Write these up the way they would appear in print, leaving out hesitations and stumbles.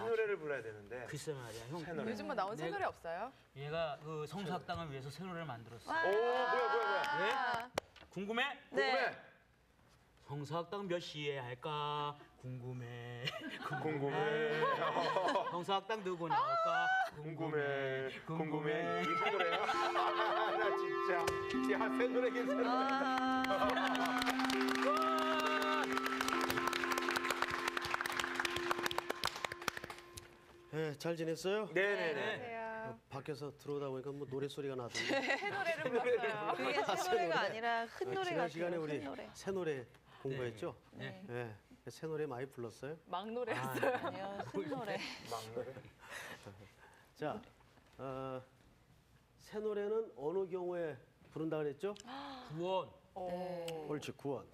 노래를 불러야 되는데. 글쎄 말이야, 형. 새 노래. 요즘 뭐 나온 새 노래 없어요? 얘가 그 성사학당을 위해서 새 노래를 만들었어. 오, 뭐야. 예? 궁금해? 궁금해. 성사학당 몇 시에 할까? 궁금해. 궁금해. 성사학당 누구 나올까? 궁금해. 이새 노래야? 나 진짜. 야, 새 노래 괜찮아. 네, 잘 지냈어요? 네네네. 안녕하세요. 밖에서 들어오다 보니까 뭐 노래 소리가 나던데. 새 노래를 불렀어요. 그게 새 노래가 아니라 흔 노래 지난 같아요. 시간에 우리 흔 노래. 새 노래 공부했죠? 네. 네. 새 노래 많이 불렀어요. 막 노래였어요. 아니요, 흔 노래. 막 노래. 자, 새 노래는 어느 경우에 부른다 그랬죠? 구원, 옳지, 구원.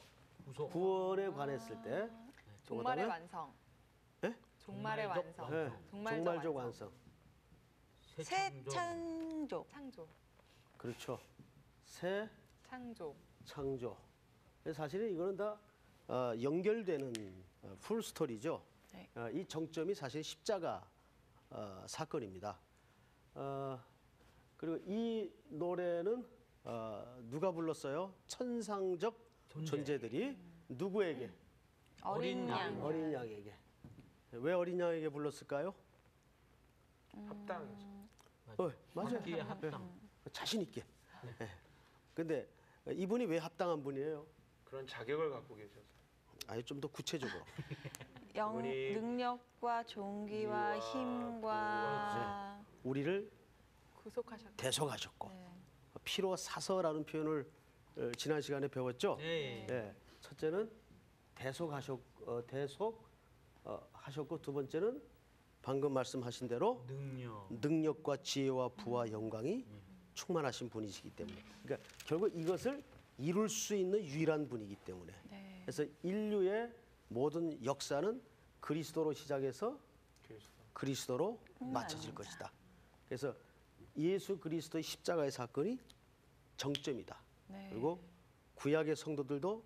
구속. 구원에 관했을 때. 종말의 그다음에 완성. 네? 종말의 완성. 네, 종말적 종말적 완성. 완성. 새 창조. 창조. 그렇죠. 새 창조. 창조. 사실은 이거는 다 연결되는 풀 스토리죠. 네. 이 정점이 사실 십자가 사건입니다. 그리고 이 노래는 누가 불렀어요? 천상적 존재들이 누구에게? 어린 양. 어린 양에게. 왜 어린 양에게 불렀을까요? 합당이죠. 맞아요. 합기에 합당. 자신 있게. 네. 근데 이분이 왜 합당한 분이에요? 그런 자격을 갖고 계셔서. 아니 좀 더 구체적으로. 이분이 능력과 종기와 기와 힘과 우리를 구속하셨다. 대속하셨고 네. 피로 사서라는 표현을 지난 시간에 배웠죠. 네. 네. 첫째는 하셨고 두 번째는 방금 말씀하신 대로 능력. 능력과 지혜와 부와 영광이 충만하신 분이시기 때문에 그러니까 결국 이것을 이룰 수 있는 유일한 분이기 때문에 네. 그래서 인류의 모든 역사는 그리스도로 시작해서 그리스도로 맞춰질 것이다. 그래서 예수 그리스도의 십자가의 사건이 정점이다. 네. 그리고 구약의 성도들도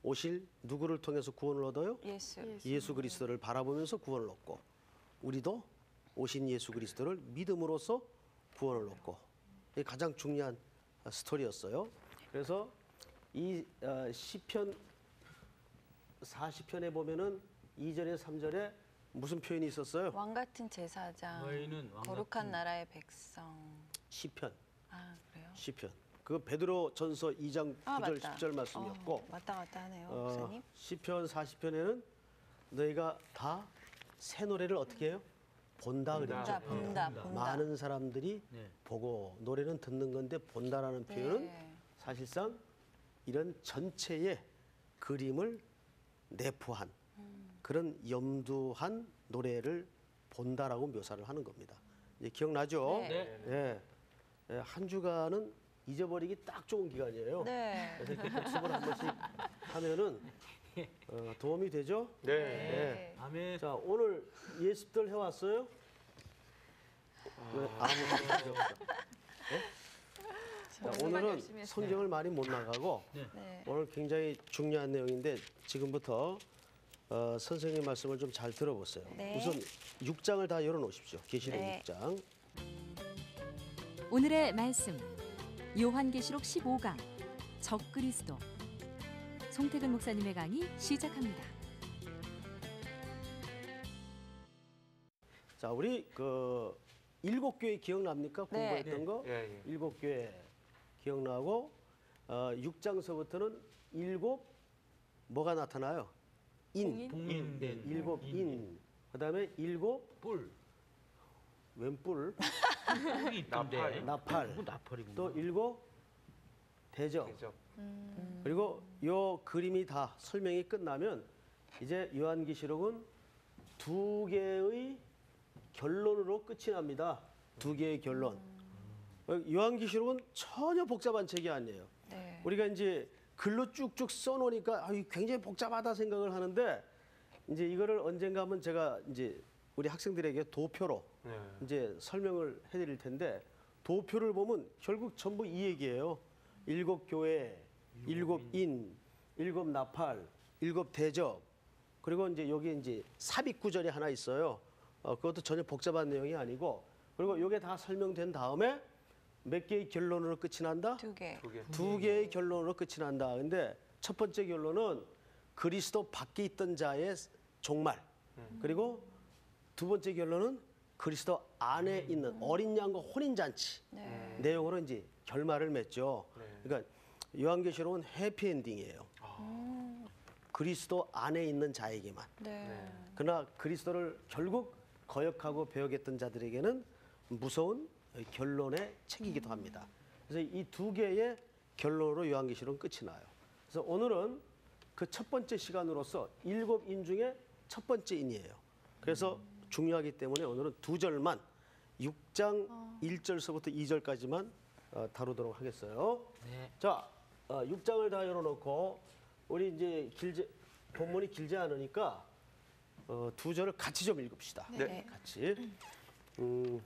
오실 누구를 통해서 구원을 얻어요? 예수 그리스도를 바라보면서 구원을 얻고 우리도 오신 예수 그리스도를 믿음으로써 구원을 얻고 이게 가장 중요한 스토리였어요. 그래서 이 시편 40편에 보면은 2절에 3절에 무슨 표현이 있었어요? 왕 같은 제사장, 너희는 왕 거룩한 같은 나라의 백성. 시편. 아 그래요? 시편. 그 베드로 전서 2장 9절 맞다. 10절 말씀이었고 맞다 하네요, 목사님. 시편 40편에는 너희가 다 새 노래를 어떻게 해요? 본다 그랬죠. 본다. 많은 사람들이 네. 보고 노래는 듣는 건데 본다라는 표현은 네. 사실상 이런 전체의 그림을 내포한 그런 염두한 노래를 본다라고 묘사를 하는 겁니다. 이제 기억나죠? 네. 네. 예, 한 주간은 잊어버리기 딱 좋은 기간이에요. 네. 그래서 이렇게 복습을 한 번씩 하면은 도움이 되죠? 네. 네. 아멘. 자, 오늘 예습들 해왔어요? 왜 아무 생각이 없어? 자, 열심히 오늘은 했어요. 성경을 많이 못 나가고 네. 오늘 굉장히 중요한 내용인데 지금부터 선생님 말씀을 좀 잘 들어보세요. 네. 우선 6장을 다 열어놓으십시오. 계시록 네. 6장. 오늘의 말씀 요한계시록 15강 적그리스도 송태근 목사님의 강의 시작합니다. 자, 우리 그 7교회 기억납니까? 네. 공부했던 거? 예. 7교회 기억나고 6장서부터는 7 뭐가 나타나요? 인. 봉인된 7 인. 그다음에 7 뿔. 웬뿔, 뿔이 있던데. 나팔. 그거 나팔이구나. 또 7 대적. 대접. 그리고 요 그림이 다 설명이 끝나면 이제 요한계시록은 2개의 결론으로 끝이 납니다. 2개의 결론. 요한계시록은 전혀 복잡한 책이 아니에요. 네. 우리가 이제 글로 쭉쭉 써놓으니까 굉장히 복잡하다 생각을 하는데 이제 이거를 언젠가 한번 제가 이제 우리 학생들에게 도표로 네. 이제 설명을 해드릴 텐데 도표를 보면 결국 전부 이 얘기예요. 7 교회, 7 인, 7 나팔, 7 대적. 그리고 이제 여기 이제 삽입 구절이 하나 있어요. 그것도 전혀 복잡한 내용이 아니고 그리고 이게 다 설명된 다음에 몇 개의 결론으로 끝이 난다? 2개. 두 개. 2개의 결론으로 끝이 난다. 근데 첫 번째 결론은 그리스도 밖에 있던 자의 종말. 그리고 두 번째 결론은 그리스도 안에 있는 어린 양과 혼인 잔치 네. 내용으로 이제 결말을 맺죠. 네. 그러니까 요한계시록은 해피엔딩이에요. 그리스도 안에 있는 자에게만. 네. 그러나 그리스도를 결국 거역하고 배역했던 자들에게는 무서운 결론의 책이기도 합니다. 그래서 이 2개의 결론으로 요한계시록은 끝이 나요. 그래서 오늘은 그 첫 번째 시간으로서 7인 중에 첫 번째 인이에요. 그래서 중요하기 때문에 오늘은 2절만 6장 1절서부터 2절까지만 다루도록 하겠어요. 네. 자, 6장을 다 열어놓고 우리 이제 본문이 길지 않으니까 2절을 같이 좀 읽읍시다. 네. 같이.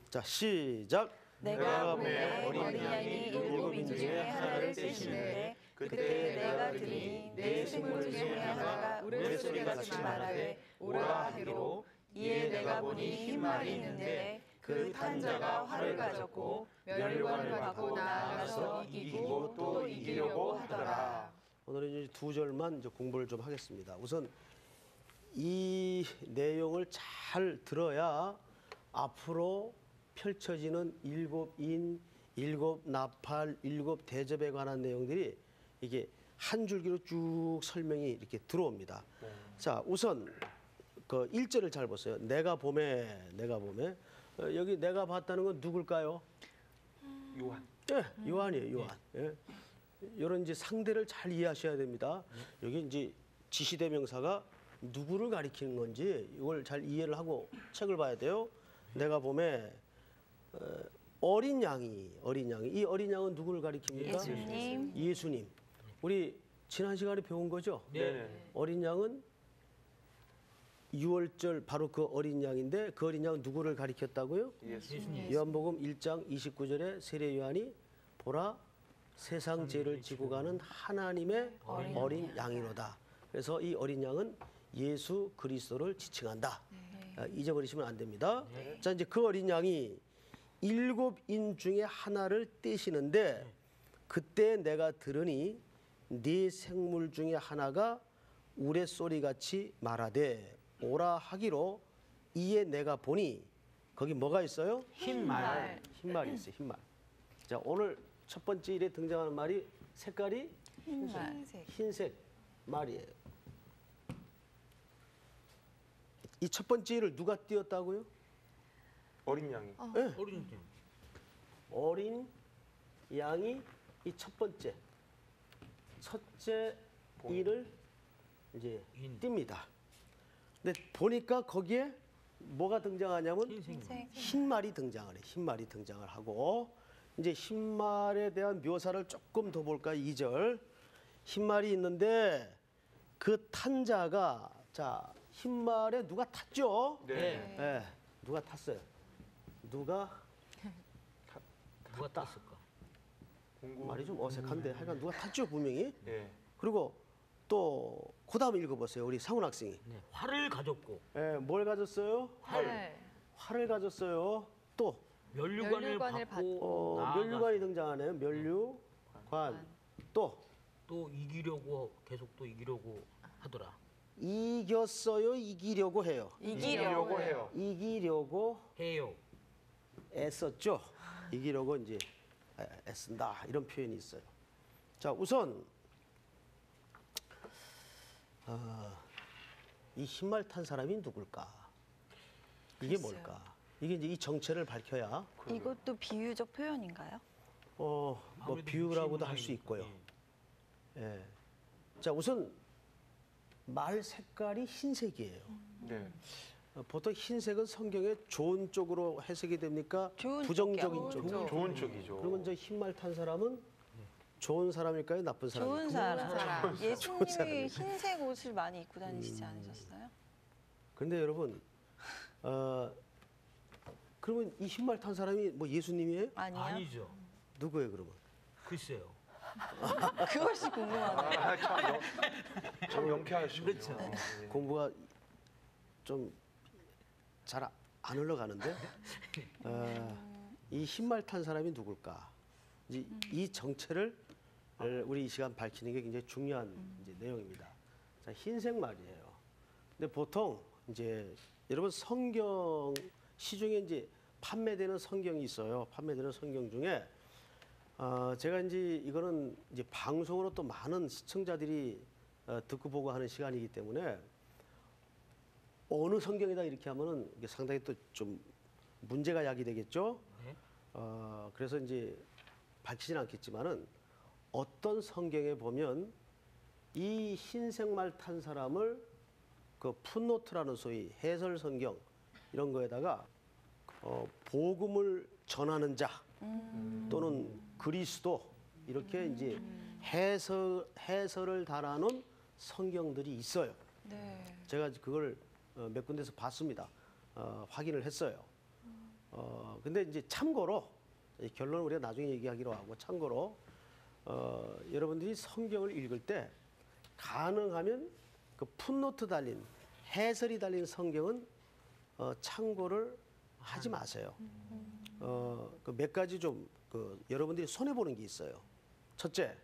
자, 시작. 내가 봄에 봄에 어린 양이 7인 중에 하나를 떼시는데 그때 내가 들으니 내 생물 중에 하나가 울음소리같이 말하되 오라 하기로 이에 내가 보니 흰 말이 있는데 그 탄 자가 활을 가졌고 멸관을 받고 나아가서 이기고 또 이기려고 하더라. 오늘은 이제 2절만 이제 공부를 좀 하겠습니다. 우선 이 내용을 잘 들어야 앞으로 펼쳐지는 7인, 7나팔, 7대접에 관한 내용들이 이게 한 줄기로 쭉 설명이 이렇게 들어옵니다. 자, 우선 그 1절을 잘 보세요. 내가 봄에 여기 내가 봤다는 건 누굴까요? 요한. 예, 요한이에요, 요한. 예. 이런 이제 상대를 잘 이해하셔야 됩니다. 여기 이제 지시대명사가 누구를 가리키는 건지 이걸 잘 이해를 하고 책을 봐야 돼요. 내가 봄에 어린 양이 이 어린 양은 누구를 가리킵니까? 예수님. 예수님. 우리 지난 시간에 배운 거죠? 네. 어린 양은 6월절 바로 그 어린 양인데 그 어린 양은 누구를 가리켰다고요? 예수. 요한복음 1장 29절에 세례 요한이 보라 세상 죄를 지고 가는 하나님의 어린 양이로다. 그래서 이 어린 양은 예수 그리스도를 지칭한다. 잊어버리시면 안 됩니다. 자, 이제 그 어린 양이 7인 중에 하나를 떼시는데 그때 내가 들으니 네 생물 중에 하나가 우레소리같이 말하되 오라 하기로 이에 내가 보니 거기 뭐가 있어요? 흰말. 흰말이 있어요. 흰말. 자, 오늘 첫 번째 일에 등장하는 말이 색깔이 흰색 말이에요. 이 첫 번째 일을 누가 띄었다고요? 어린 양이. 어린 양. 어린 양이 이 첫 번째 첫째 일을 이제 띱니다. 근데 보니까 거기에 뭐가 등장하냐면 흰색. 흰말이 등장을 해. 흰말이 등장을 하고 이제 흰말에 대한 묘사를 조금 더 볼까요? 2절. 흰말이 있는데 그 탄 자가 자, 흰말에 누가 탔죠? 네. 네. 누가 탔어요? 누가 누가 땄을까? 공부. 말이 좀 어색한데 하여간 누가 탔죠 분명히. 예. 그리고 또 그다음 읽어보세요. 우리 상훈 학생이. 네. 활을 가졌고 예, 뭘 가졌어요? 활을 가졌어요. 또 면류관을 받고 면류관이 등장하네요. 면류관. 또 이기려고 계속 또 이기려고 하더라. 이겼어요. 이기려고 해요. 이기려고 해요. 이기려고 해요. 애썼죠. 이기려고 이제 애쓴다 이런 표현이 있어요. 자, 우선 이 흰말 탄 사람이 누굴까? 이게 글쎄요. 뭘까? 이게 이제 이 정체를 밝혀야 이것도 비유적 표현인가요? 뭐 아무래도 비유라고도 할 수 육신이니까. 있고요. 예. 자, 우선 말 색깔이 흰색이에요. 네. 보통 흰색은 성경에 좋은 쪽으로 해석이 됩니까? 좋은 부정적인 쪽이요. 쪽으로. 좋은 쪽이죠. 그러면 저 흰말 탄 사람은 좋은 사람일까요? 나쁜 좋은 사람일까요? 사람. 예수님이 흰색 옷을 많이 입고 다니시지 않으셨어요? 그런데 여러분, 그러면 이 흰말 탄 사람이 뭐 예수님이에요? 아니요. 아니죠. 누구예요, 그러면? 글쎄요. 그것이 궁금하네요. 참 명쾌하시군요. 그렇죠. 예. 공부가 좀 잘 안 흘러가는데 이 흰말 탄 사람이 누굴까? 이제 이 정체를 우리 이 시간 밝히는 게 굉장히 중요한 이제 내용입니다. 자, 흰색 말이에요. 근데 보통 이제 여러분 성경 시중에 이제 판매되는 성경이 있어요. 판매되는 성경 중에 제가 이제 이거는 이제 방송으로 또 많은 시청자들이 듣고 보고 하는 시간이기 때문에 어느 성경이다 이렇게 하면은 이게 상당히 또 좀 문제가 야기되겠죠. 네. 그래서 이제 밝히진 않겠지만은 어떤 성경에 보면 이 흰색 말 탄 사람을 그 풋노트라는 소위 해설 성경 이런 거에다가 복음을 전하는 자 또는 그리스도 이렇게 이제 해설을 달아놓은 성경들이 있어요. 네. 제가 그걸 몇 군데서 봤습니다. 확인을 했어요. 근데 이제 참고로 결론은 우리가 나중에 얘기하기로 하고 참고로 여러분들이 성경을 읽을 때 가능하면 그 풋노트 달린 해설이 달린 성경은 참고를 하지 마세요. 그 몇 가지 좀 여러분들이 손해 보는 게 있어요. 첫째,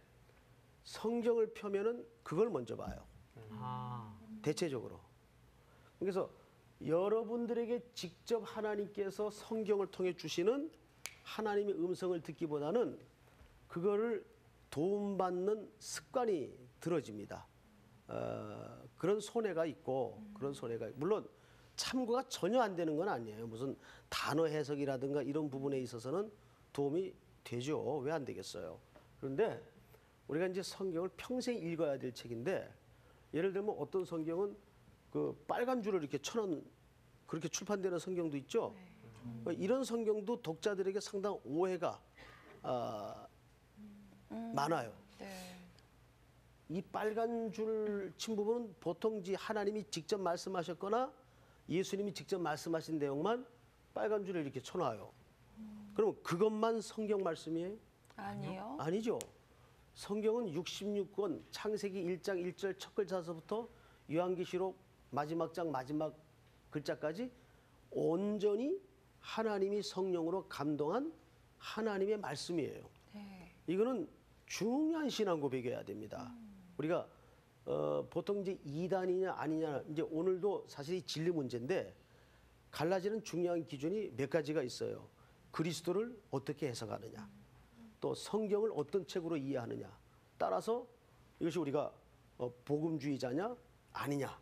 성경을 펴면은 그걸 먼저 봐요. 아, 대체적으로. 그래서 여러분들에게 직접 하나님께서 성경을 통해 주시는 하나님의 음성을 듣기보다는 그거를 도움받는 습관이 들어집니다. 그런 손해가 있고 그런 손해가 물론 참고가 전혀 안 되는 건 아니에요. 무슨 단어 해석이라든가 이런 부분에 있어서는 도움이 되죠. 왜 안 되겠어요? 그런데 우리가 이제 성경을 평생 읽어야 될 책인데 예를 들면 어떤 성경은 그 빨간 줄을 이렇게 쳐놓은 그렇게 출판되는 성경도 있죠. 이런 성경도 독자들에게 상당 오해가 많아요. 네. 이 빨간 줄 친 부분은 보통 이제 하나님이 직접 말씀하셨거나 예수님이 직접 말씀하신 내용만 빨간 줄에 이렇게 쳐놔요. 그럼 그것만 성경 말씀이에요? 아니요. 아니죠. 성경은 66권 창세기 1장 1절 첫 글자서부터 요한계시록 마지막 장 마지막 글자까지 온전히 하나님이 성령으로 감동한 하나님의 말씀이에요. 네. 이거는 중요한 신앙 고백이어야 됩니다. 우리가 보통 이제 이단이냐 아니냐 이제 오늘도 사실 이 진리 문제인데 갈라지는 중요한 기준이 몇 가지가 있어요. 그리스도를 어떻게 해석하느냐, 또 성경을 어떤 책으로 이해하느냐 따라서 이것이 우리가 복음주의자냐 아니냐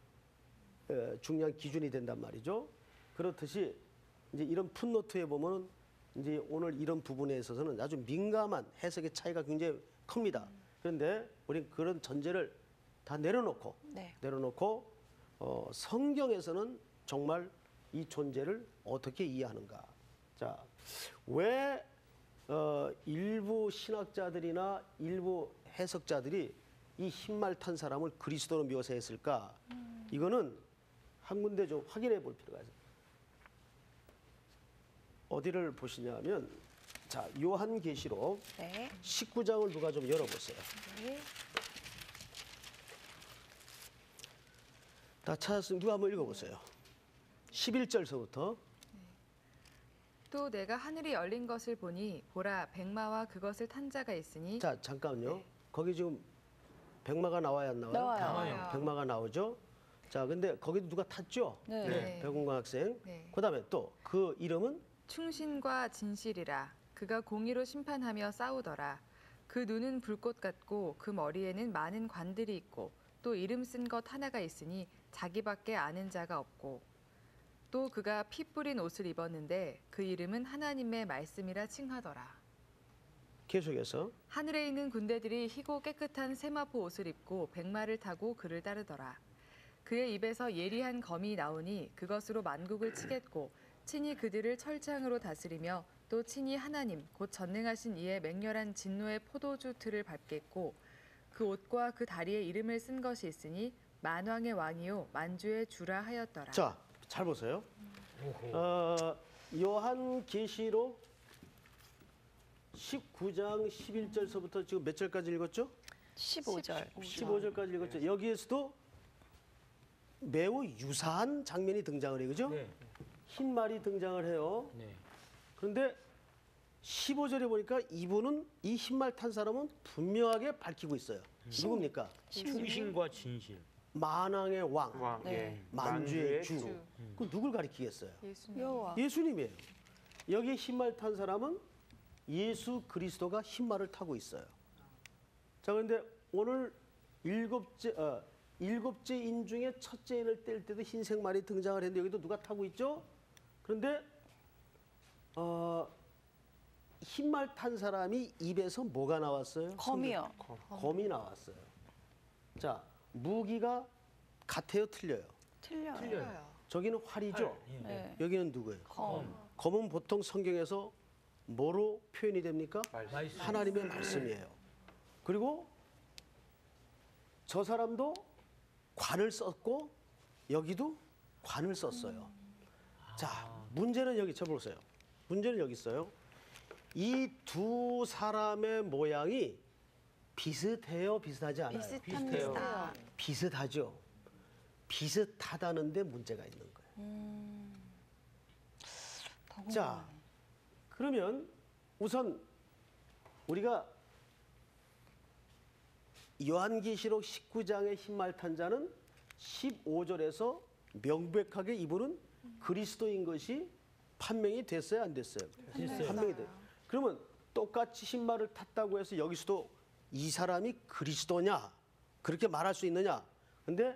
중요한 기준이 된단 말이죠. 그렇듯이 이제 이런 풋노트에 보면은 이제 오늘 이런 부분에 있어서는 아주 민감한 해석의 차이가 굉장히 큽니다. 그런데 우리는 그런 전제를 다 내려놓고 네. 성경에서는 정말 이 존재를 어떻게 이해하는가. 자, 왜 일부 신학자들이나 일부 해석자들이 이 흰말 탄 사람을 그리스도로 묘사했을까? 이거는 한 군데 좀 확인해 볼 필요가 있어요. 어디를 보시냐면 자, 요한계시록 네. 19장을 누가 좀 열어보세요. 네. 다 찾았으면 누가 한번 읽어보세요. 11절서부터 또 내가 하늘이 열린 것을 보니 보라 백마와 그것을 탄 자가 있으니 자, 잠깐만요. 네. 거기 지금 백마가 나와야 안 나와요? 나와요. 백마가 나오죠. 자, 근데 거기도 누가 탔죠? 네. 네. 백운관 학생. 네. 그다음에 또 그 이름은 충신과 진실이라 그가 공의로 심판하며 싸우더라. 그 눈은 불꽃 같고 그 머리에는 많은 관들이 있고 또 이름 쓴 것 하나가 있으니 자기밖에 아는 자가 없고 또 그가 피 뿌린 옷을 입었는데 그 이름은 하나님의 말씀이라 칭하더라. 계속해서 하늘에 있는 군대들이 희고 깨끗한 세마포 옷을 입고 백마를 타고 그를 따르더라. 그의 입에서 예리한 검이 나오니 그것으로 만국을 치겠고 친히 그들을 철창으로 다스리며 또 친히 하나님 곧 전능하신 이의 맹렬한 진노의 포도주 틀을 밟겠고 그 옷과 그 다리에 이름을 쓴 것이 있으니 만왕의 왕이요 만주의 주라 하였더라. 자, 잘 보세요. 오호. 요한계시록 19장 11절서부터 지금 몇 절까지 읽었죠? 15절. 15절까지 읽었죠. 여기에서도 매우 유사한 장면이 등장을 해요. 그죠? 네. 흰 말이 등장을 해요. 네. 그런데 15절에 보니까 이분은 이 흰 말 탄 사람은 분명하게 밝히고 있어요. 누굽니까? 충신과 진실. 만왕의 왕, 왕, 네. 예. 만주의 주. 그 누굴 가리키겠어요? 예수님. 여호와. 예수님이에요. 여기 흰 말 탄 사람은 예수 그리스도가 흰 말을 타고 있어요. 자, 그런데 오늘 일곱째 인 중에 첫째 인을 뗄 때도 흰색 말이 등장을 했는데 여기도 누가 타고 있죠? 그런데 흰 말 탄 사람이 입에서 뭐가 나왔어요? 검이요. 검이 나왔어요. 자, 무기가 같아요, 틀려요? 틀려요. 틀려요. 저기는 활이죠. 예. 네. 여기는 누구예요? 검. 검은 보통 성경에서 뭐로 표현이 됩니까? 말씀. 하나님의 말씀이에요. 그리고 저 사람도 관을 썼고 여기도 관을 썼어요. 자, 문제는 여기 쳐보세요. 문제는 여기 있어요. 이 두 사람의 모양이 비슷해요, 비슷하지 않아요? 비슷합니다. 비슷하죠. 비슷하다는데 문제가 있는 거예요. 자, 그러면 우선 우리가 요한계시록 19장의 흰말 탄 자는 15절에서 명백하게 이분은 그리스도인 것이 판명이 됐어요, 안 됐어요? 됐어요. 판명이 돼요. 그러면 똑같이 흰말을 탔다고 해서 여기서도 이 사람이 그리스도냐? 그렇게 말할 수 있느냐? 근데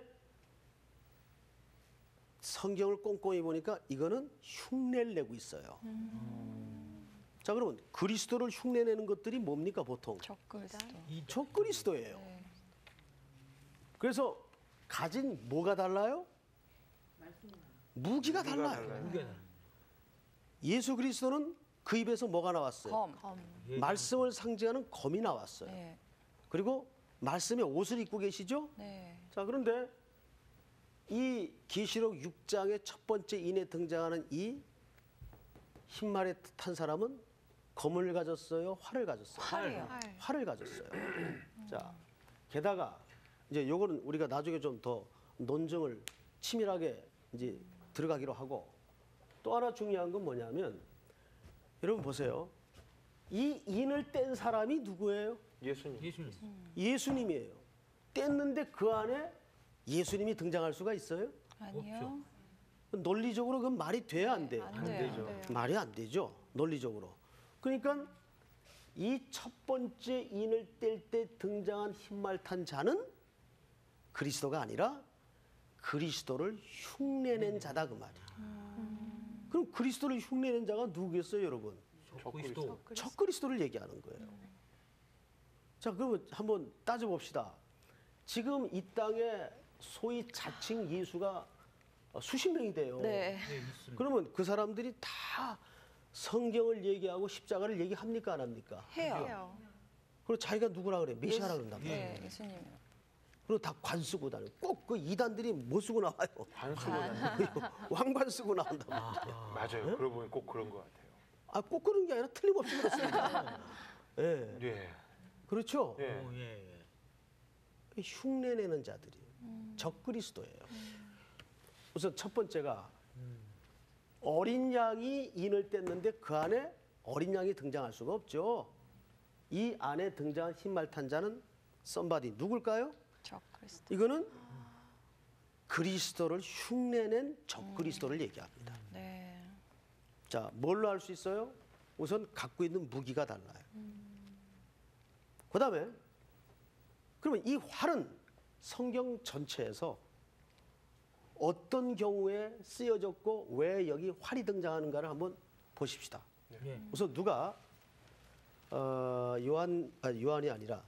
성경을 꼼꼼히 보니까 이거는 흉내를 내고 있어요. 자, 그러면 그리스도를 흉내내는 것들이 뭡니까 보통? 적그리스도. 저 그리스도예요. 그래서 가진 뭐가 달라요? 무기가 달라요. 무게는. 예수 그리스도는 그 입에서 뭐가 나왔어요? 검. 예. 말씀을 상징하는 검이 나왔어요. 네. 그리고 말씀의 옷을 입고 계시죠? 네. 자, 그런데 이 계시록 6장의 첫 번째 인에 등장하는 이 흰말에 탄 사람은 검을 가졌어요, 활을 가졌어요. 활이요. 활을 가졌어요. 자, 게다가 이제 요거는 우리가 나중에 좀 더 논증을 치밀하게 이제 들어가기로 하고 또 하나 중요한 건 뭐냐면 여러분 보세요. 이 인을 뗀 사람이 누구예요? 예수님. 예수님. 예수님이에요. 뗐는데 그 안에 예수님이 등장할 수가 있어요? 아니요. 논리적으로 그건 말이 돼야 안 돼요? 안 돼요. 말이 안 되죠. 논리적으로. 그러니까 이 첫 번째 인을 뗄 때 등장한 흰말 탄 자는 그리스도가 아니라 그리스도를 흉내낸 자다 그 말이에요. 그럼 그리스도를 흉내낸 자가 누구겠어요, 여러분? 그리스도. 첫 그리스도를 얘기하는 거예요. 자, 그러면 한번 따져봅시다. 지금 이 땅에 소위 자칭 예수가 수십 명이 돼요. 네. 네, 있습니다. 그러면 그 사람들이 다 성경을 얘기하고 십자가를 얘기합니까, 안 합니까? 해요. 그리고 자기가 누구라 그래? 메시아라 그런단 말이에요. 네, 예수님이요. 그리고 다 관 쓰고 다녀요. 꼭 그 이단들이 뭐 쓰고 나와요? 관 쓰고 다니는. 왕관 쓰고 나온단 말이에요. 맞아요. 그러고 보니 꼭 그런 것 같아요. 아, 꼭 그런 게 아니라 틀림없이 그렇습니다. 예. 예. 그렇죠? 예. 예. 흉내내는 자들이 적그리스도예요. 우선 첫 번째가 어린 양이 인을 뗐는데 그 안에 어린 양이 등장할 수가 없죠. 이 안에 등장한 흰말 탄 자는 썸바디 누굴까요? 적그리스도. 이거는 그리스도를 흉내낸 적그리스도를 얘기합니다. 네. 자, 뭘로 할 수 있어요? 우선 갖고 있는 무기가 달라요. 그다음에 그러면 이 활은 성경 전체에서 어떤 경우에 쓰여졌고 왜 여기 활이 등장하는가를 한번 보십시다. 예. 우선 누가 요한이 아니라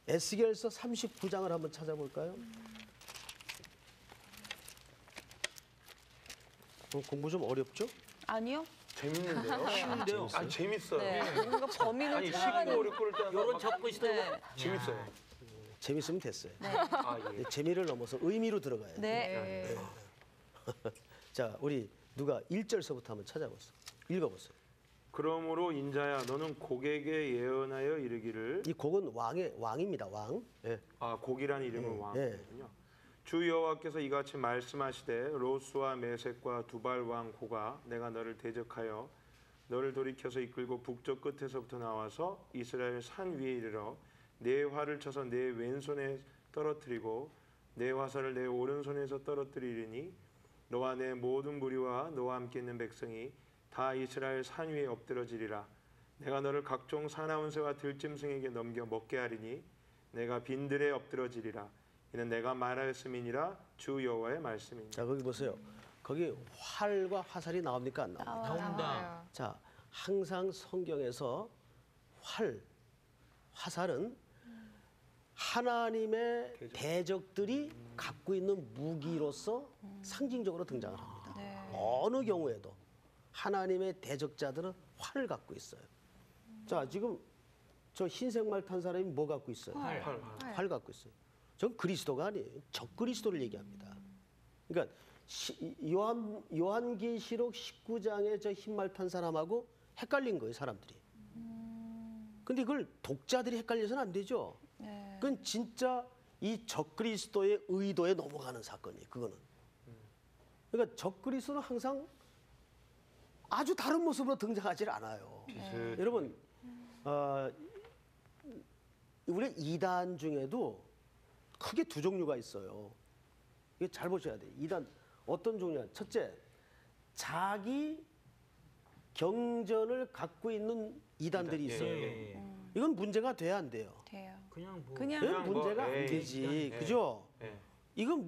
에스겔서 39장을 한번 찾아볼까요? 공부 좀 어렵죠? 아니요. 재밌는데요? 쉬운데요. 아, 재밌어요. 네. 뭔가 범인을 아니, 찾아가는. 쉽고 어렵고를 떠나서 이런 막 적그리스도. 네. 재밌어요. 재밌으면 됐어요. 아, 예. 근데 재미를 넘어서 의미로 들어가야 돼요. 네. 자, 우리 누가 1절서부터 한번 찾아보세요. 읽어보세요. 그러므로 인자야 너는 곡에게 예언하여 이르기를 이 곡은 왕입니다. 왕. 예. 아 곡이라는 이름은 예, 왕이거든요. 주 여호와께서 이같이 말씀하시되 로스와 메섹과 두발 왕 고가 내가 너를 대적하여 너를 돌이켜서 이끌고 북쪽 끝에서부터 나와서 이스라엘 산 위에 이르러 내 활을 쳐서 내 왼손에 떨어뜨리고 내 화살을 내 오른손에서 떨어뜨리리니 너와 내 모든 무리와 너와 함께 있는 백성이 다 이스라엘 산 위에 엎드러지리라. 내가 너를 각종 사나운 새와 들짐승에게 넘겨 먹게 하리니 내가 빈들에 엎드러지리라. 이는 내가 말하였음이니라 주 여호와의 말씀이니라. 자, 거기 보세요. 거기 활과 화살이 나옵니까 안 나옵니까? 나온다. 자, 항상 성경에서 화살은 하나님의 대적들이 갖고 있는 무기로서 상징적으로 등장을 합니다. 어느 경우에도 하나님의 대적자들은 활을 갖고 있어요. 자, 지금 저 흰색 말 탄 사람이 뭐 갖고 있어요? 활 갖고 있어요. 전 그리스도가 아니에요. 적 그리스도를 얘기합니다. 그러니까 요한계시록 19장의 저 흰 말 탄 사람하고 헷갈린 거예요, 사람들이. 근데 그걸 독자들이 헷갈려서는 안 되죠. 그건 진짜 이 적 그리스도의 의도에 넘어가는 사건이에요, 그거는. 그러니까 적 그리스도는 항상 아주 다른 모습으로 등장하지 않아요. 여러분, 우리 이단 중에도 크게 두 종류가 있어요. 이거 잘 보셔야 돼요. 이단 어떤 종류냐? 첫째, 자기 경전을 갖고 있는 이단들이 있어요. 이건 문제가 돼야 안 돼요. 돼요. 그냥 뭐 그냥 문제가 안 되지, 그죠? 예. 이건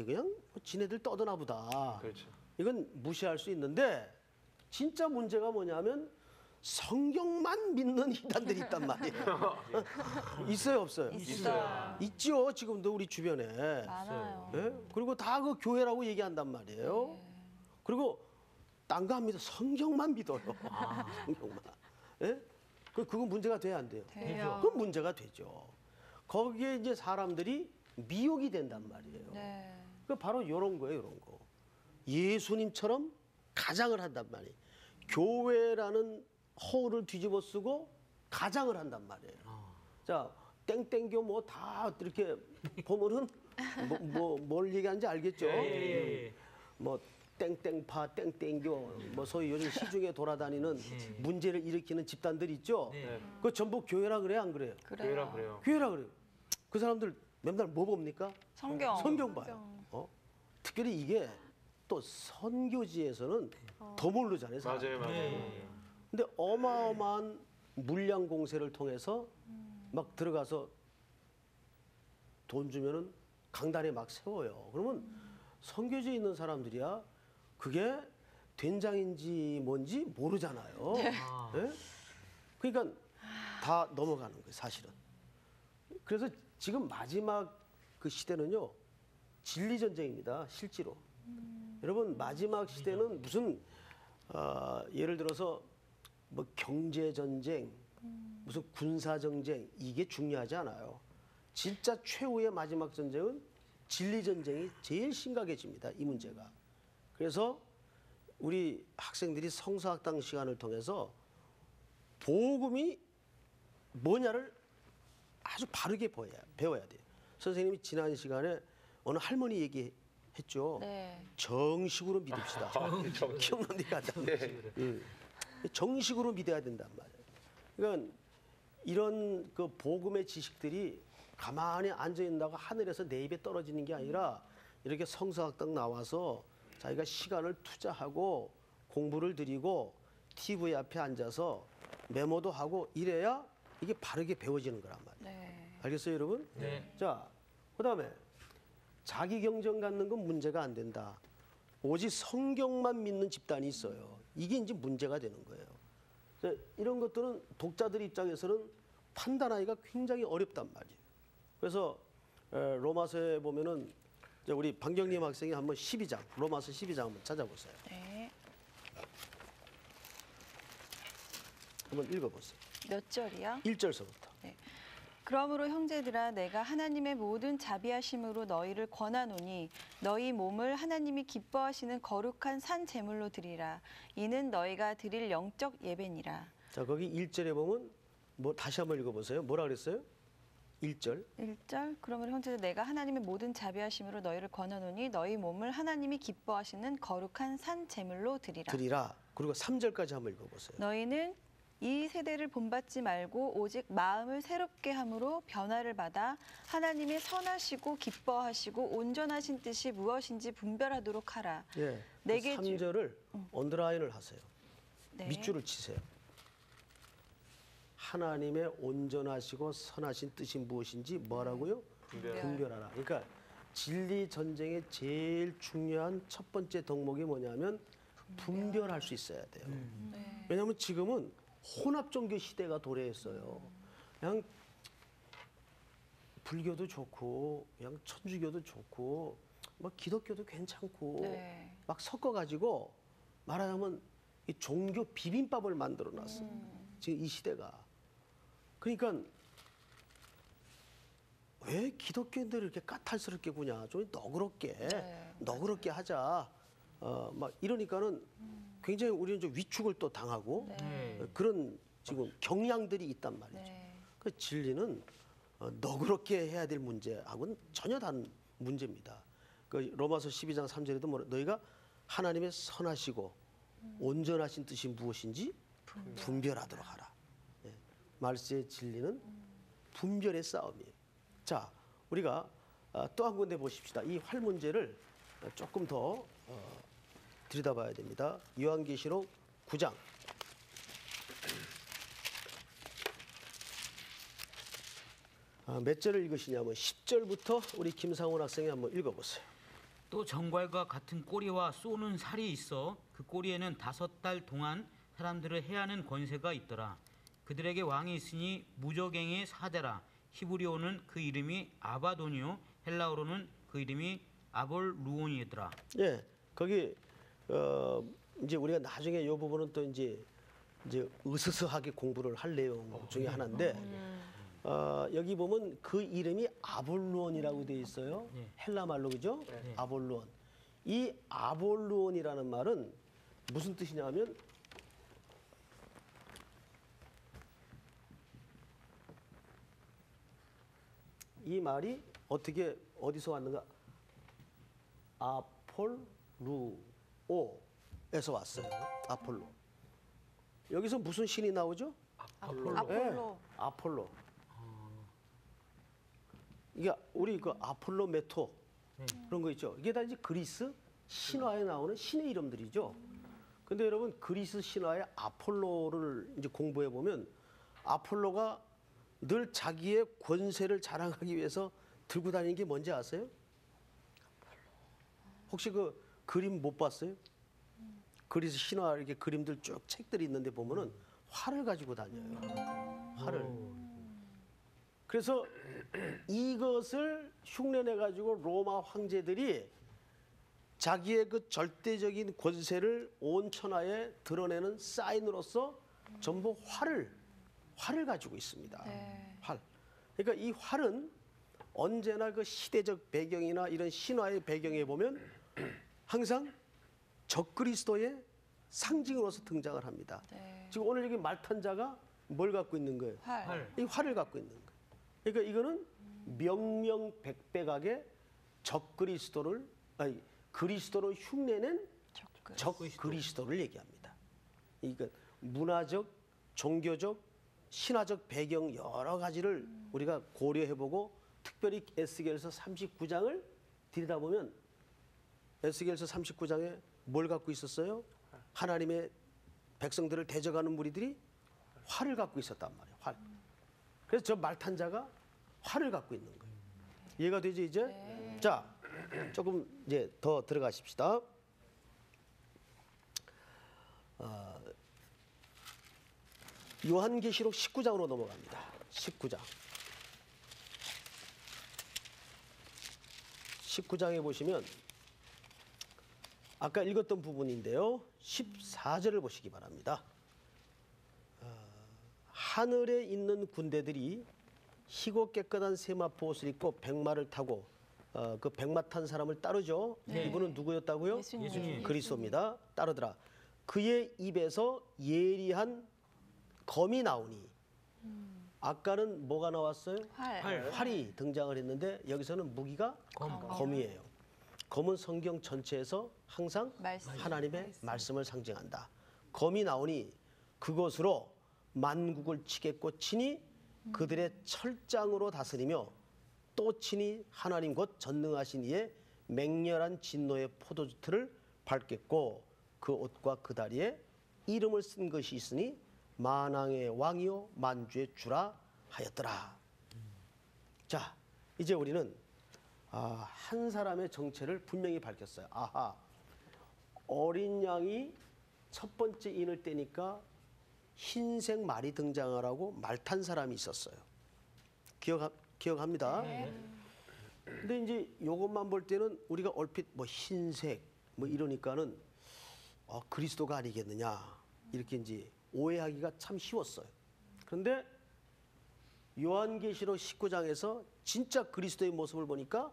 그냥 지네들 떠드나 보다. 그렇죠. 이건 무시할 수 있는데 진짜 문제가 뭐냐면 성경만 믿는 이단들이 있단 말이에요. 있어요, 없어요? 있어요. 있죠, 지금도 우리 주변에. 많아요. 예? 그리고 다 그 교회라고 얘기한단 말이에요. 그리고 딴 거 안 믿어, 성경만 믿어요. 성경만. 예? 그건 문제가 돼야 안 돼요? 돼요. 그건 문제가 되죠. 거기에 이제 사람들이 미혹이 된단 말이에요. 네. 그 바로 이런 거예요, 이런 거. 예수님처럼 가장을 한단 말이에요. 교회라는 허울을 뒤집어 쓰고 가장을 한단 말이에요. 자, 땡땡교 뭐 다 이렇게 보면은 뭘 얘기하는지 알겠죠? 뭐 땡땡파, 땡땡교, 뭐 소위 요즘 시중에 돌아다니는 문제를 일으키는 집단들이 있죠? 그 전부 교회라 그래요, 안 그래요? 교회라 그래요. 교회라 그래요. 그 사람들 맨날 뭐 봅니까? 성경. 성경 봐요. 특별히 이게 또 선교지에서는 더 모르잖아요, 사람들이. 맞아요. 근데 어마어마한 물량 공세를 통해서 막 들어가서 돈 주면은 강단에 막 세워요. 그러면 선교지에 있는 사람들이야 그게 된장인지 뭔지 모르잖아요. 예? 그러니까 다 넘어가는 거예요, 사실은. 그래서 지금 마지막 그 시대는요, 진리 전쟁입니다, 실제로. 여러분, 마지막 시대는 무슨 예를 들어서 뭐 경제 전쟁, 무슨 군사 전쟁, 이게 중요하지 않아요. 진짜 최후의 마지막 전쟁은 진리 전쟁이 제일 심각해집니다, 이 문제가. 그래서 우리 학생들이 성서학당 시간을 통해서 복음이 뭐냐를 아주 바르게 배워야 돼요. 선생님이 지난 시간에 어느 할머니 얘기했죠. 네. 정식으로 믿읍시다. 기억납니까? 정식으로 믿어야 된단 말이에요. 그러니까 이런 그 복음의 지식들이 가만히 앉아 있다고 하늘에서 내 입에 떨어지는 게 아니라 이렇게 성서학당 나와서 자기가 시간을 투자하고 공부를 들이고 TV 앞에 앉아서 메모도 하고 이래야 이게 바르게 배워지는 거란 말이에요. 네. 알겠어요, 여러분? 네. 자, 그다음에 자기 경전 갖는 건 문제가 안 된다. 오직 성경만 믿는 집단이 있어요. 이게 이제 문제가 되는 거예요. 이런 것들은 독자들 입장에서는 판단하기가 굉장히 어렵단 말이에요. 그래서 로마서에 보면은 이제 우리 방경림 학생이 한번 12장, 로마서 12장 한번 찾아보세요. 네. 한번 읽어보세요. 몇 절이요? 1절서부터. 그러므로 형제들아 내가 하나님의 모든 자비하심으로 너희를 권하노니 너희 몸을 하나님이 기뻐하시는 거룩한 산 제물로 드리라. 이는 너희가 드릴 영적 예배니라. 자, 거기 1절에 보면 뭐 다시 한번 읽어보세요. 뭐라 그랬어요? 1절. 1절 그러므로 형제들 내가 하나님의 모든 자비하심으로 너희를 권하노니 너희 몸을 하나님이 기뻐하시는 거룩한 산 제물로 드리라. 그리고 3절까지 한번 읽어보세요. 너희는 이 세대를 본받지 말고 오직 마음을 새롭게 함으로 변화를 받아 하나님의 선하시고 기뻐하시고 온전하신 뜻이 무엇인지 분별하도록 하라. 예, 내게 3절을 언더라인을 하세요. 네. 밑줄을 치세요. 하나님의 온전하시고 선하신 뜻이 무엇인지 뭐라고요? 분별하라. 그러니까 진리 전쟁의 제일 중요한 첫 번째 덕목이 뭐냐면 분별할 수 있어야 돼요. 네. 왜냐하면 지금은 혼합 종교 시대가 도래했어요. 그냥 불교도 좋고, 그냥 천주교도 좋고, 막 기독교도 괜찮고, 네. 막 섞어가지고 말하자면 이 종교 비빔밥을 만들어놨어. 지금 이 시대가. 그러니까 왜 기독교인들을 이렇게 까탈스럽게 구냐? 좀 너그럽게, 네, 너그럽게 하자. 막 이러니까는 굉장히 우리는 좀 위축을 또 당하고 네. 그런 지금 경향들이 있단 말이죠. 네. 그 진리는 너그럽게 해야 될 문제하고는 전혀 다른 문제입니다. 그 로마서 12장 3절에도 뭐 너희가 하나님의 선하시고 온전하신 뜻이 무엇인지 분별하도록 하라. 예. 말세의 진리는 분별의 싸움이에요. 자, 우리가 또 한 군데 보십시다. 이 활 문제를 조금 더 들여다봐야 됩니다. 요한계시록 9장. 몇 절을 읽으시냐면 10절부터 우리 김상훈 학생이 한번 읽어보세요. 또 정갈과 같은 꼬리와 쏘는 살이 있어 그 꼬리에는 5달 동안 사람들을 해하는 권세가 있더라. 그들에게 왕이 있으니 무저갱의 사대라. 히브리어는 그 이름이 아바돈이요 헬라어로는 그 이름이 아볼루온이더라. 예, 거기 이제 우리가 나중에 이 부분은 또 이제 으스스하게 공부를 할 내용 중에 하나인데 여기 보면 그 이름이 아볼루온이라고 돼 있어요. 네. 헬라 말로 그죠? 네. 아볼루온. 이 아볼루온이라는 말은 무슨 뜻이냐면 이 말이 어떻게 어디서 왔는가? 아폴루오에서 왔어요. 아폴로. 여기서 무슨 신이 나오죠? 아폴로. 네, 아폴로. 이게 우리 그 아폴로 메토 그런 거 있죠. 이게 다 이제 그리스 신화에 나오는 신의 이름들이죠. 근데 여러분 그리스 신화의 아폴로를 이제 공부해 보면 아폴로가 늘 자기의 권세를 자랑하기 위해서 들고 다니는 게 뭔지 아세요? 혹시 그 그림 못 봤어요? 그리스 신화 이렇게 그림들 쭉 책들이 있는데 보면은 활을 가지고 다녀요. 활을. 그래서 이것을 흉내내 가지고 로마 황제들이 자기의 그 절대적인 권세를 온 천하에 드러내는 사인으로서 전부 활을 가지고 있습니다. 네. 활. 그러니까 이 활은 언제나 그 시대적 배경이나 이런 신화의 배경에 보면 항상 적그리스도의 상징으로서 등장을 합니다. 네. 지금 오늘 여기 말탄자가 뭘 갖고 있는 거예요? 활. 이 활을 갖고 있는 거예요. 그러니까 이거는 명명백백하게 적그리스도를 아니 그리스도로 흉내낸 적그리스도를 얘기합니다. 그러니까 문화적, 종교적, 신화적 배경 여러 가지를 우리가 고려해보고 특별히 에스겔서 39장을 들여다보면 에스겔서 39장에 뭘 갖고 있었어요? 하나님의 백성들을 대적하는 무리들이 활을 갖고 있었단 말이에요. 활. 그래서 저 말탄자가 활을 갖고 있는 거예요. 이해가 되죠 이제? 네. 자, 조금 이제 더 들어가십시다. 요한계시록 19장으로 넘어갑니다. 19장. 19장에 보시면 아까 읽었던 부분인데요. 14절을 보시기 바랍니다. 하늘에 있는 군대들이 희고 깨끗한 세마포 옷을 입고 백마를 타고 그 백마 탄 사람을 따르죠. 네. 이분은 누구였다고요? 예수님. 그리스도입니다. 따르더라. 그의 입에서 예리한 검이 나오니 아까는 뭐가 나왔어요? 활. 활이 등장을 했는데 여기서는 무기가 검이에요. 검은 성경 전체에서 항상 말씀. 하나님의 말씀을 상징한다. 검이 나오니 그것으로 만국을 치겠고 친히 그들의 철장으로 다스리며 또 친히 하나님 곧 전능하신 이의 맹렬한 진노의 포도주틀을 밟겠고 그 옷과 그 다리에 이름을 쓴 것이 있으니 만왕의 왕이요 만주의 주라 하였더라. 자, 이제 우리는 한 사람의 정체를 분명히 밝혔어요. 아하, 어린 양이 첫 번째 인을 떼니까 흰색 말이 등장을 하고 말 탄 사람이 있었어요. 기억합니다. 근데 이제 이것만 볼 때는 우리가 얼핏 뭐 흰색 뭐 이러니까는 그리스도가 아니겠느냐 이렇게 이제 오해하기가 참 쉬웠어요. 그런데 요한계시록 19장에서 진짜 그리스도의 모습을 보니까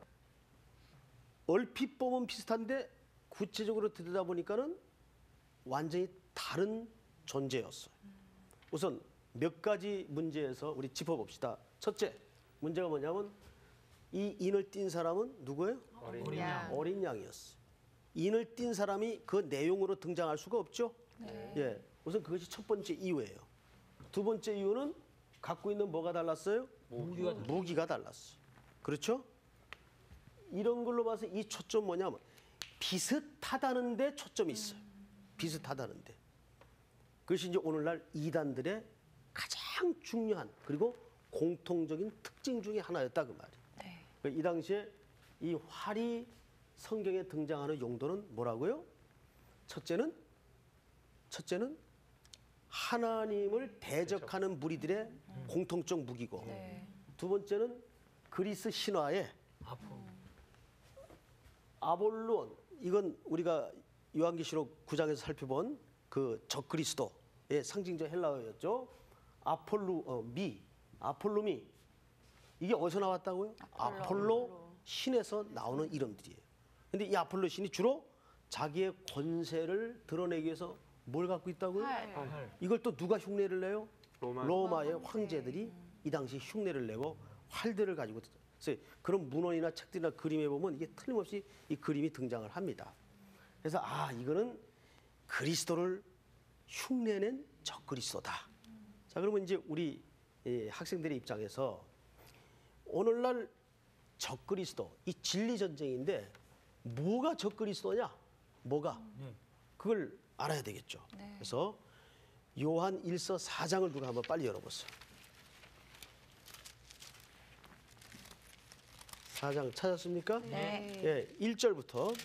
얼핏 보면 비슷한데 구체적으로 들여다보니까는 완전히 다른 존재였어요. 우선 몇 가지 문제에서 우리 짚어봅시다. 첫째, 문제가 뭐냐면 이 인을 띈 사람은 누구예요? 어린 양. 어린 양이었어요. 인을 띈 사람이 그 내용으로 등장할 수가 없죠. 예, 우선 그것이 첫 번째 이유예요. 두 번째 이유는 갖고 있는 뭐가 달랐어요? 무기가 달랐어요. 그렇죠? 이런 걸로 봐서 이 초점 뭐냐면 비슷하다는 데 초점이 있어요. 비슷하다는 데. 그것이 이제 오늘날 이단들의 가장 중요한 그리고 공통적인 특징 중에 하나였다 그 말이에요. 네. 이 당시에 이 활이 성경에 등장하는 용도는 뭐라고요? 첫째는 하나님을 대적하는 무리들의 공통적 무기고 네. 두 번째는 그리스 신화의 아볼론, 이건 우리가 요한계시록 9장에서 살펴본 그 적그리스도의 상징적 헬라어였죠. 아폴로미 이게 어디서 나왔다고요? 아폴로 신에서 나오는 이름들이에요. 근데 이 아폴로 신이 주로 자기의 권세를 드러내기 위해서 뭘 갖고 있다고요? 이걸 또 누가 흉내를 내요? 로마의 황제들이 이 당시 흉내를 내고 활들을 가지고 있어요. 그래서 그런 문헌이나 책들이나 그림에 보면 이게 틀림없이 이 그림이 등장을 합니다. 그래서 이거는 그리스도를 흉내낸 적그리스도다. 자, 그러면 이제 우리 학생들의 입장에서 오늘날 적그리스도, 이 진리 전쟁인데 뭐가 적그리스도냐? 뭐가? 그걸 알아야 되겠죠. 네. 그래서 요한 1서 4장을 누가 한번 빨리 열어보세요. 4장 찾았습니까? 네. 예, 1절부터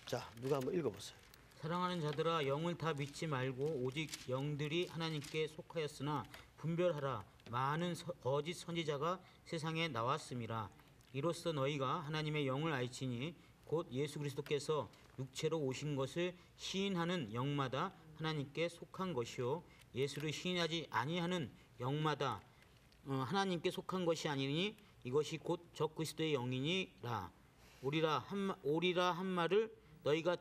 자, 누가 한번 읽어보세요. 사랑하는 자들아 영을 다 믿지 말고 오직 영들이 하나님께 속하였으나 분별하라. 많은 거짓 선지자가 세상에 나왔음이라. 이로써 너희가 하나님의 영을 알지니 곧 예수 그리스도께서 육체로 오신 것을 시인하는 영마다 하나님께 속한 것이요 예수를 시인하지 아니하는 영마다 하나님께 속한 것이 아니니 이것이 곧 적그리스도의 영이니라. 오리라 한 말을 너희가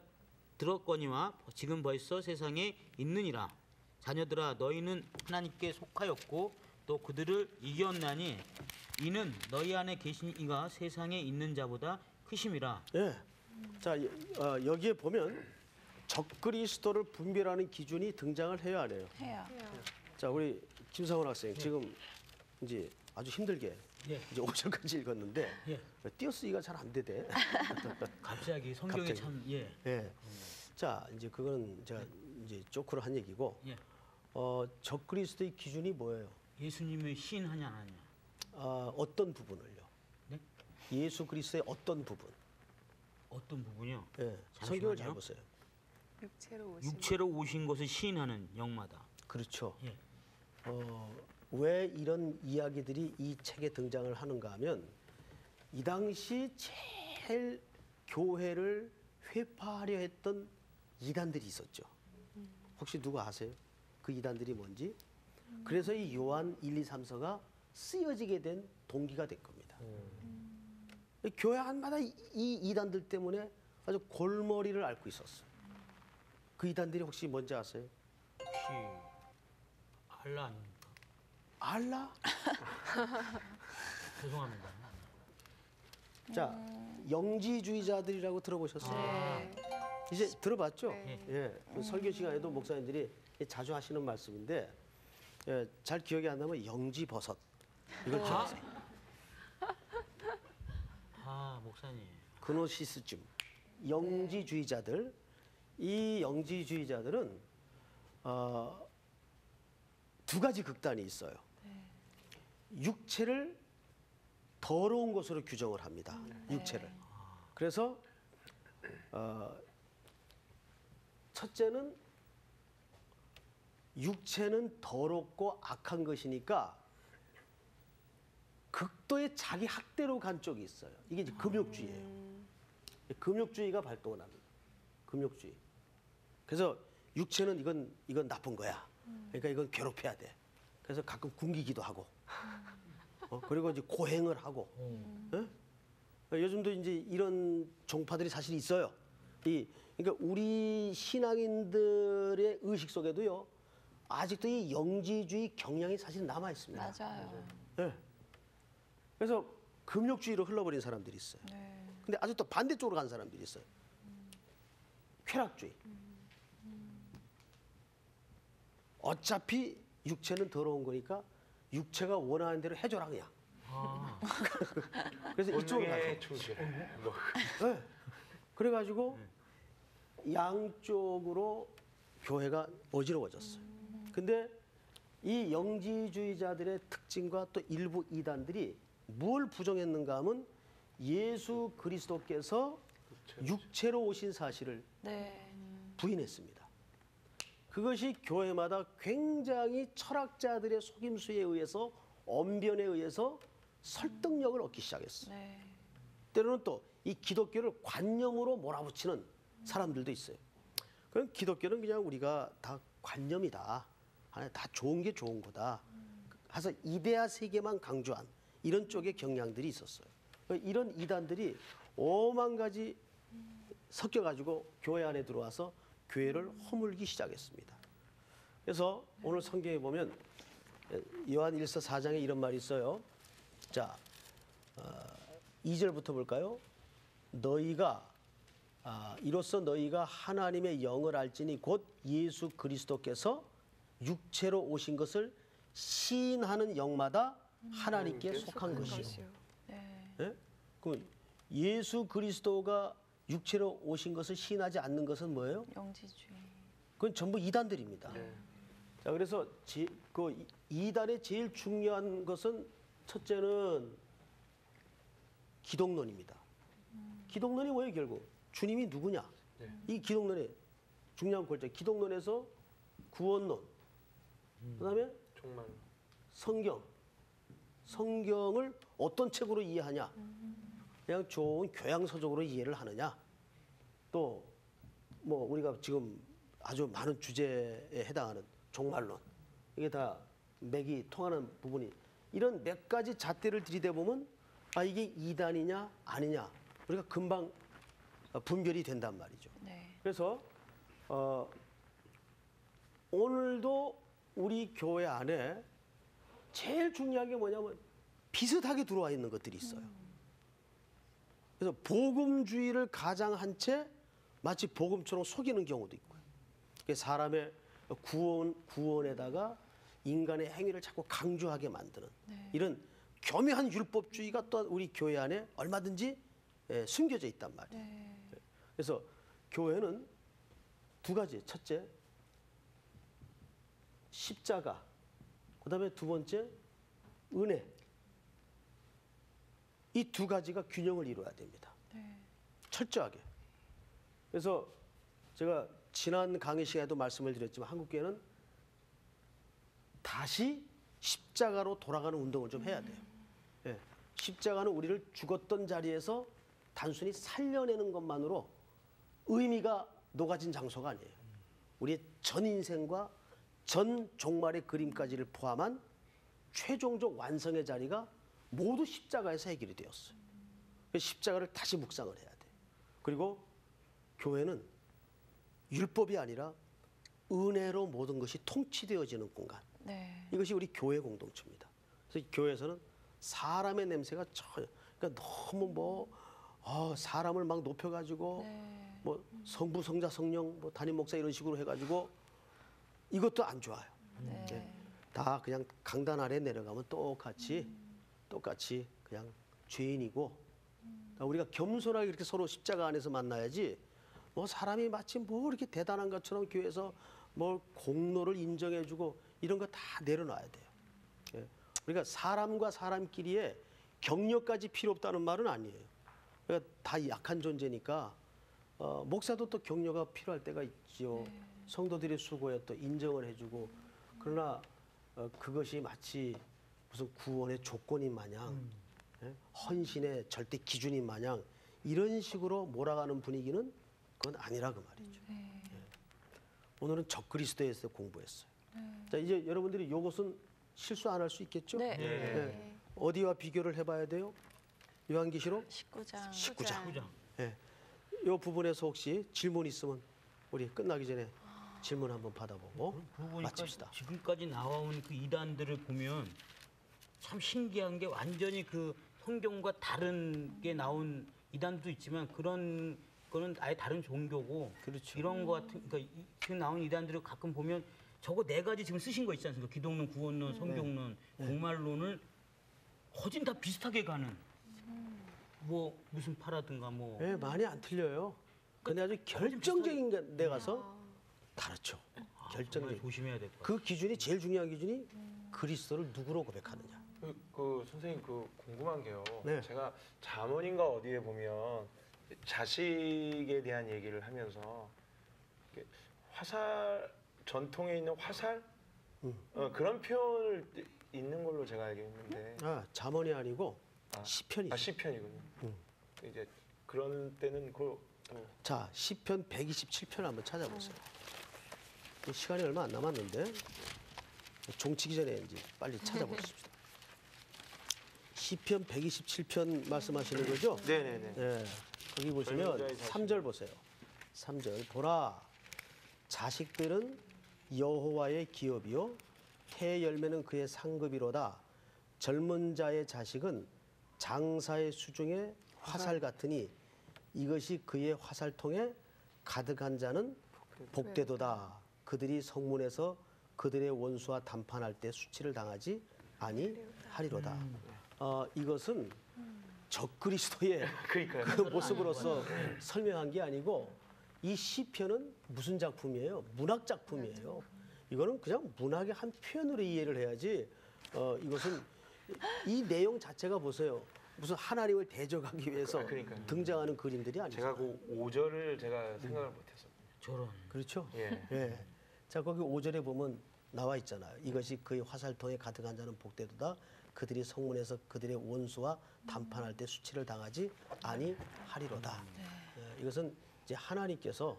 들었거니와 지금 벌써 세상에 있느니라. 자녀들아 너희는 하나님께 속하였고 또 그들을 이겼나니 이는 너희 안에 계신 이가 세상에 있는 자보다 크심이라. 예. 자, 여기에 보면 적그리스도를 분별하는 기준이 등장을 해야 하네요. 해요. 자, 우리 김상훈 학생 지금 이제 아주 힘들게 이제 5절까지 읽었는데 띄어쓰기가 잘 안 되대. 갑자기 성경에 갑자기. 참 예. 자, 이제 그거는 제가 이제 쪼크로 한 얘기고 적그리스도의 기준이 뭐예요? 예수님을 시인하냐 안 하냐. 어떤 부분을요? 네? 예수 그리스도의 어떤 부분? 어떤 부분이요? 예. 잠시만요. 성경을 잘 보세요. 육체로 오신 것을 시인하는 영마다. 그렇죠. 예. 왜 이런 이야기들이 이 책에 등장을 하는가 하면 이 당시 제일 교회를 회파하려 했던 이단들이 있었죠. 혹시 누가 아세요? 그 이단들이 뭔지? 그래서 이 요한 1, 2, 3서가 쓰여지게 된 동기가 될 겁니다. 교회 한마다 이 이단들 때문에 아주 골머리를 앓고 있었어요. 그 이단들이 혹시 뭔지 아세요? 혹시 알라 아닙니까? 알라? 죄송합니다. 자, 영지주의자들이라고 들어보셨어요? 이제 들어봤죠? 예, 그 설교 시간에도 목사님들이 자주 하시는 말씀인데 예, 잘 기억이 안 나면 영지버섯 이걸 기억하세요. 목사님. 그노시스즘, 영지주의자들. 이 영지주의자들은 두 가지 극단이 있어요. 육체를 더러운 것으로 규정을 합니다. 육체를. 그래서 첫째는 육체는 더럽고 악한 것이니까 극도의 자기 학대로 간 쪽이 있어요. 이게 이제 금욕주의예요. 금욕주의가 발동을 합니다. 금욕주의. 그래서 육체는 이건 나쁜 거야. 그러니까 이건 괴롭혀야 돼. 그래서 가끔 굶기기도 하고, 그리고 이제 고행을 하고. 예? 요즘도 이제 이런 종파들이 사실 있어요. 그러니까 우리 신앙인들의 의식 속에도요, 아직도 이 영지주의 경향이 사실 남아 있습니다. 맞아요. 예. 그래서 금욕주의로 흘러버린 사람들이 있어요. 근데 아주 또 반대쪽으로 간 사람들이 있어요. 쾌락주의. 어차피 육체는 더러운 거니까 육체가 원하는 대로 해줘라 그냥. 그래서 이쪽으로 가서. 네. 그래가지고 양쪽으로 교회가 어지러워졌어요. 근데 이 영지주의자들의 특징과 또 일부 이단들이 뭘 부정했는가 하면 예수 그리스도께서 육체로 오신 사실을 부인했습니다. 그것이 교회마다 굉장히 철학자들의 속임수에 의해서 언변에 의해서 설득력을 얻기 시작했어요. 때로는 또 이 기독교를 관념으로 몰아붙이는 사람들도 있어요. 그럼 기독교는 그냥 우리가 다 관념이다. 다 좋은 게 좋은 거다. 해서 이데아 세계만 강조한 이런 쪽의 경향들이 있었어요. 이런 이단들이 오만 가지 섞여가지고 교회 안에 들어와서 교회를 허물기 시작했습니다. 그래서 오늘 성경에 보면 요한 1서 4장에 이런 말이 있어요. 자, 2절부터 볼까요? 이로써 너희가 하나님의 영을 알지니 곧 예수 그리스도께서 육체로 오신 것을 시인하는 영마다 하나님께 속한 것이요. 네? 그럼 예수 그리스도가 육체로 오신 것을 시인하지 않는 것은 뭐예요? 영지주의. 그건 전부 이단들입니다. 자, 그래서 그 이단의 제일 중요한 것은 첫째는 기독론입니다. 기독론이 뭐예요, 결국? 주님이 누구냐? 이 기독론의 중요한 골자. 기독론에서 구원론, 그다음에 성경을 어떤 책으로 이해하냐? 그냥 좋은 교양서적으로 이해를 하느냐? 또 뭐 우리가 지금 아주 많은 주제에 해당하는 종말론, 이게 다 맥이 통하는 부분이 이런 몇 가지 잣대를 들이대 보면 이게 이단이냐 아니냐 우리가 금방 분별이 된단 말이죠. 그래서 오늘도 우리 교회 안에 제일 중요한 게 뭐냐면 비슷하게 들어와 있는 것들이 있어요. 그래서 복음주의를 가장한 채 마치 복음처럼 속이는 경우도 있고요. 사람의 구원에다가 인간의 행위를 자꾸 강조하게 만드는 이런 교묘한 율법주의가 또 우리 교회 안에 얼마든지 숨겨져 있단 말이에요. 그래서 교회는 두 가지. 첫째, 십자가. 그다음에 두 번째, 은혜. 이 두 가지가 균형을 이루어야 됩니다. 철저하게. 그래서 제가 지난 강의 시간에도 말씀을 드렸지만 한국교회는 다시 십자가로 돌아가는 운동을 좀 해야 돼요. 십자가는 우리를 죽었던 자리에서 단순히 살려내는 것만으로 의미가 녹아진 장소가 아니에요. 우리의 전 인생과 전 종말의 그림까지를 포함한 최종적 완성의 자리가 모두 십자가에서 해결이 되었어요. 십자가를 다시 묵상을 해야 돼. 그리고 교회는 율법이 아니라 은혜로 모든 것이 통치되어지는 공간. 네. 이것이 우리 교회 공동체입니다. 그래서 이 교회에서는 사람의 냄새가 전혀, 그러니까 너무 사람을 막 높여가지고 네. 뭐 성부, 성자, 성령, 뭐 담임 목사 이런 식으로 해가지고 이것도 안 좋아요. 네. 네. 다 그냥 강단 아래 내려가면 똑같이 그냥 죄인이고 그러니까 우리가 겸손하게 이렇게 서로 십자가 안에서 만나야지 뭐 사람이 마치 뭐 이렇게 대단한 것처럼 교회에서 뭐 공로를 인정해주고 이런 거 다 내려놔야 돼요. 예. 그러니까 사람과 사람끼리의 격려까지 필요 없다는 말은 아니에요. 그러니까 다 약한 존재니까 목사도 또 격려가 필요할 때가 있죠. 성도들의 수고에 또 인정을 해주고 그러나 그것이 마치 무슨 구원의 조건인 마냥 예? 헌신의 절대 기준인 마냥 이런 식으로 몰아가는 분위기는 그건 아니라 그 말이죠. 예. 오늘은 적그리스도에 대해서 공부했어요. 자, 이제 여러분들이 이것은 실수 안 할 수 있겠죠? 네. 예. 어디와 비교를 해봐야 돼요? 요한계시록 19장. 19장. 예. 이 부분에서 혹시 질문 있으면 우리 끝나기 전에 질문 한번 받아보고 그러고 보니까 마칩시다. 지금까지 나와온 그 이단들을 보면 참 신기한 게 완전히 그 성경과 다른 게 나온 이단도 있지만 그런 거는 아예 다른 종교고 그렇죠. 이런 거 같은 그러니까 지금 나온 이단들을 가끔 보면 저거 네 가지 지금 쓰신 거 있지 않습니까? 기독론, 구원론, 성경론, 종말론을 거진 다 비슷하게 가는 뭐 무슨 파라든가 뭐 예, 많이 안 틀려요. 근데 아주 결정적인 데 가서 다르죠. 정말 결정적인. 조심해야 될 것 같아요. 그 기준이 제일 중요한 기준이 그리스도를 누구로 고백하느냐. 그 선생님 그 궁금한 게요. 네. 제가 잠언인가 어디에 보면 자식에 대한 얘기를 하면서 이렇게 화살 전통에 있는 화살 그런 표현을 있는 걸로 제가 알고 있는데 잠언이 아니고 시편이죠. 시편이군요. 이제 그런 때는 자, 시편 127편 한번 찾아보세요. 시간이 얼마 안 남았는데 종치기 전에 이제 빨리 찾아보십시다. 시편 127편 말씀하시는 거죠? 네네네. 예. 거기 보시면 젊은 자의 자식. 3절 보세요. 3절 보라 자식들은 여호와의 기업이요 해 열매는 그의 상급이로다. 젊은 자의 자식은 장사의 수중에 화살 같으니 이것이 그의 화살통에 가득한 자는 복되도다. 그들이 성문에서 그들의 원수와 담판할 때 수치를 당하지 아니하리로다. 이것은 적그리스도의 그러니까요. 그 모습으로서 설명한 게 아니고 이 시편은 무슨 작품이에요? 문학 작품이에요. 이거는 그냥 문학의 한 표현으로 이해를 해야지 이것은 이 내용 자체가 보세요. 무슨 하나님을 대적하기 위해서 그러니까요. 등장하는 그림들이 아니죠. 제가 그 5절을 제가 생각을 못했어요. 저런 그렇죠? 예. 예. 자, 거기 5절에 보면 나와 있잖아요. 이것이 그의 화살통에 가득한 자는 복되도다. 그들이 성문에서 그들의 원수와 담판할 때 수치를 당하지 아니하리로다. 예, 이것은 이제 하나님께서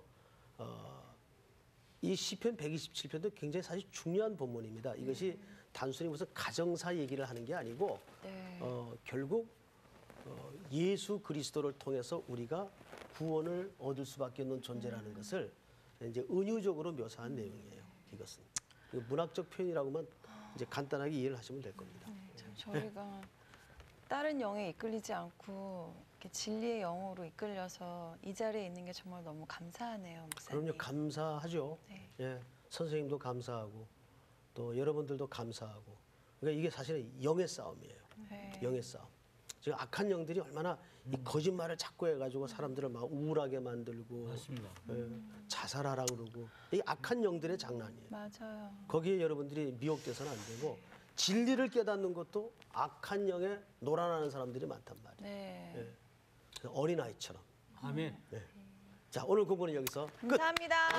이 시편 127편도 굉장히 사실 중요한 본문입니다. 이것이 단순히 무슨 가정사 얘기를 하는 게 아니고 결국 예수 그리스도를 통해서 우리가 구원을 얻을 수밖에 없는 존재라는 것을 이제 은유적으로 묘사한 내용이에요. 이것은 문학적 표현이라고만 이제 간단하게 이해를 하시면 될 겁니다. 참 저희가 다른 영에 이끌리지 않고 이렇게 진리의 영으로 이끌려서 이 자리에 있는 게 정말 너무 감사하네요, 목사님. 그럼요, 감사하죠. 네. 예, 선생님도 감사하고 또 여러분들도 감사하고. 그러니까 이게 사실은 영의 싸움이에요. 네. 영의 싸움. 지금 악한 영들이 얼마나 이 거짓말을 자꾸 해가지고 사람들을 막 우울하게 만들고 맞습니다. 예, 자살하라 그러고 이 악한 영들의 장난이에요. 맞아요. 거기에 여러분들이 미혹돼서는 안 되고 진리를 깨닫는 것도 악한 영에 놀아나는 사람들이 많단 말이에요. 네. 예. 어린아이처럼. 아멘. 자, 오늘 공부는 여기서 끝. 감사합니다.